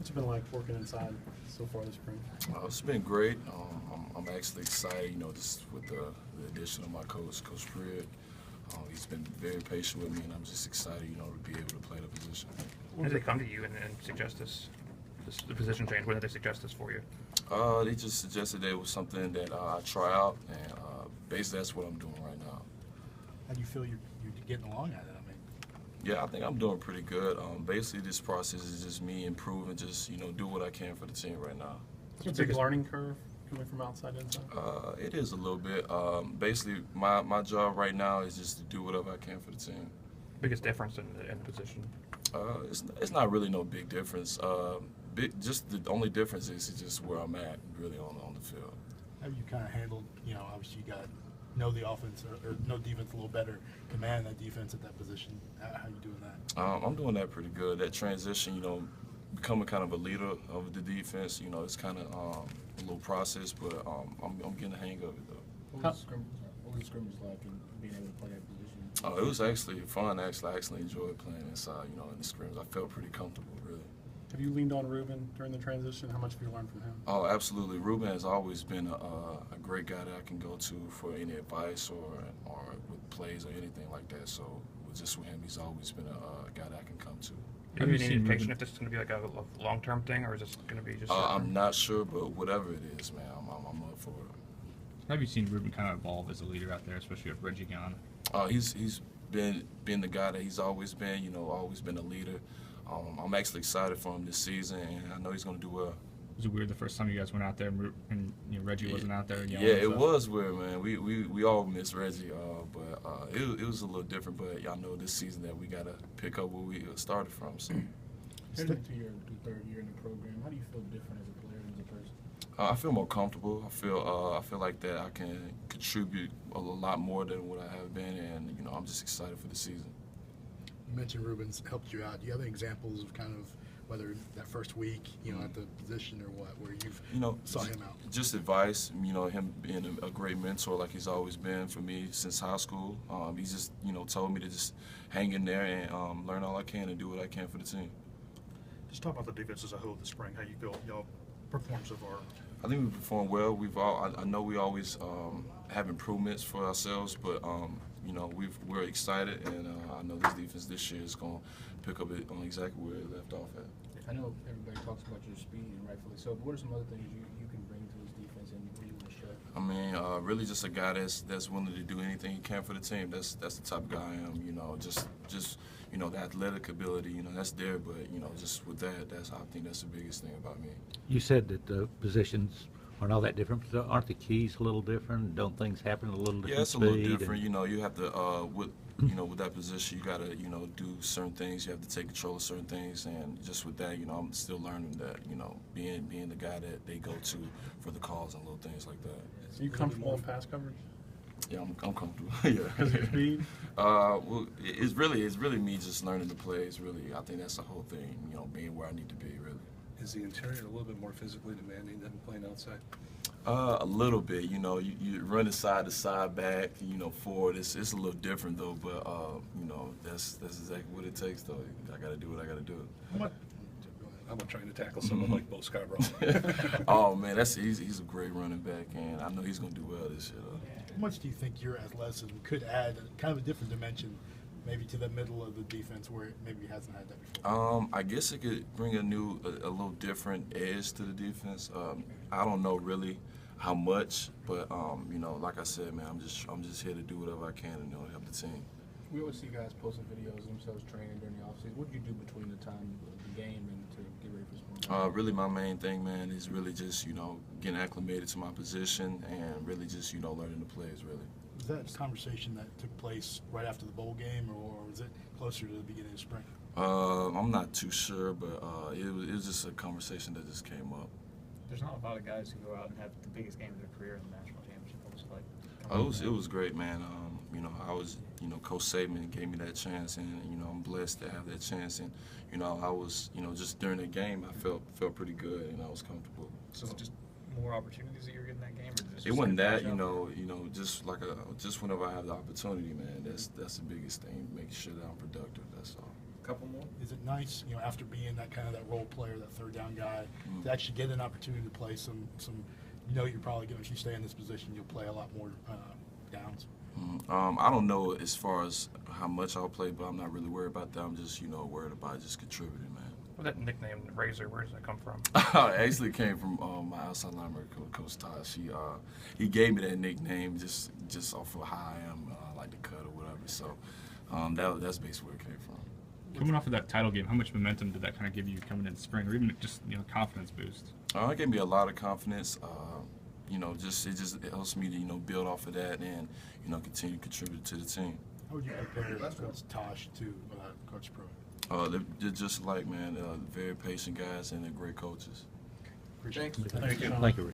What's it been like working inside so far this spring? It's been great. I'm actually excited, just with the addition of my coach, Coach Fred. He's been very patient with me, and I'm just excited, to be able to play the position. When did they come to you and suggest this the position change? When did they suggest this for you? They just suggested that it was something that I try out, and basically that's what I'm doing right now. How do you feel you're getting along at it? I mean, Yeah, I think I'm doing pretty good. Basically, this process is just me improving, just do what I can for the team right now. It's a big learning curve coming from outside to inside. It is a little bit. Basically, my job right now is just to do whatever I can for the team. Biggest difference in the position? It's not really no big difference. Just the only difference is just where I'm at, really, on the field. how you kind of handled, obviously you got to know the offense or know defense a little better, command that defense at that position. How you doing that? I'm doing that pretty good. That transition, becoming kind of a leader of the defense, it's kind of a little process, but I'm getting the hang of it, though. What was the scrimmage like and being able to play that position? It was actually fun. I actually enjoyed playing inside, in the scrims. I felt pretty comfortable, really. Have you leaned on Ruben during the transition? How much have you learned from him? Oh, absolutely. Ruben has always been a great guy that I can go to for any advice or with plays or anything like that. So just with him, he's always been a guy that I can come to. Have you any indication if this is going to be like a long-term thing, or is this going to be just? I'm not sure, but whatever it is, man, I'm up for it. Have you seen Ruben kind of evolve as a leader out there, especially with Reggie gone? He's been the guy that he's always been. Always been a leader. I'm actually excited for him this season, and I know he's going to do well. Was it weird the first time you guys went out there and Reggie wasn't out there? Yeah, it was weird, man. We all miss Reggie, but it was a little different. But y'all know this season that we got to pick up where we started from. So Heading into your third year in the program, how do you feel different as a player and as a person? I feel more comfortable. I feel like that I can contribute a lot more than what I have been, and I'm just excited for the season. You mentioned Ruben's helped you out. Do you have any examples of kind of whether that first week, at the position or what, where you've saw him out? Just advice, him being a great mentor like he's always been for me since high school. He's just, told me to just hang in there and learn all I can and do what I can for the team. Just talk about the defense as a whole this spring, how you feel y'all performed so far. I think we performed well. I know we always have improvements for ourselves, but we're excited, and I know this defense this year is going to pick up it on exactly where it left off at. I know everybody talks about your speed, and rightfully so, but what are some other things you can bring to this defense and what do you want to show? I mean, really just a guy that's willing to do anything he can for the team. That's the type of guy I am. Just the athletic ability. That's there, but just with that, I think that's the biggest thing about me. You said that the positions aren't all that different. But aren't the keys a little different? Don't things happen at a little different Yeah, it's a speed? little different. You have to with that position, you got to do certain things. You have to take control of certain things, and just with that, I'm still learning that being the guy that they go to for the calls and little things like that. Are you comfortable in pass coverage? Yeah, I'm comfortable. Yeah. Because of your speed? Well, it's really me just learning the plays. Really, I think that's the whole thing. Being where I need to be. Really. Is the interior a little bit more physically demanding than playing outside? A little bit. You running side to side, back, forward. It's a little different though, but that's exactly what it takes though. I got to do what I got to do. I'm trying to tackle someone like Bo Scarborough. Oh man, that's easy. He's a great running back, and I know he's gonna do well this year though. How much do you think your athleticism could add kind of a different dimension maybe to the middle of the defense where it maybe hasn't had that before? I guess it could bring a little different edge to the defense. I don't know really how much, but like I said, man, I'm just here to do whatever I can and help the team. We always see guys posting videos of themselves training during the offseason. What do you do between the time of the game and to get ready for spring? Really, my main thing, man, is really just getting acclimated to my position and really just learning the plays. Really. Was that a conversation that took place right after the bowl game, or was it closer to the beginning of spring? I'm not too sure, but it was just a conversation that just came up. There's not a lot of guys who go out and have the biggest game of their career in the national championship. What was it like? It was great, man. I was, Coach Saban gave me that chance, and I'm blessed to have that chance. And I was, just during the game, I felt pretty good, and I was comfortable. So just more opportunities that you were getting that game, or just it wasn't that, just whenever I have the opportunity, man. That's the biggest thing, making sure that I'm productive. That's all. Couple more? Is it nice, after being that kind of that role player, that third down guy, to actually get an opportunity to play some you're probably going to, if you stay in this position, you'll play a lot more downs? I don't know as far as how much I'll play, but I'm not really worried about that. I'm just, worried about just contributing, man. Well, that nickname, Razor, where does that come from? It actually came from my outside linebacker, Coach Tosh. He gave me that nickname just off of how I am, like the cut or whatever. So that's basically where it came from. Coming off of that title game, how much momentum did that kind of give you coming in spring, or even just confidence boost? It gave me a lot of confidence. It helps me to build off of that and continue to contribute to the team. How would you compare Coach Tosh to Coach Pro? They're just like, man, very patient guys and they're great coaches. Appreciate it. Thank you. Thank you, Rick.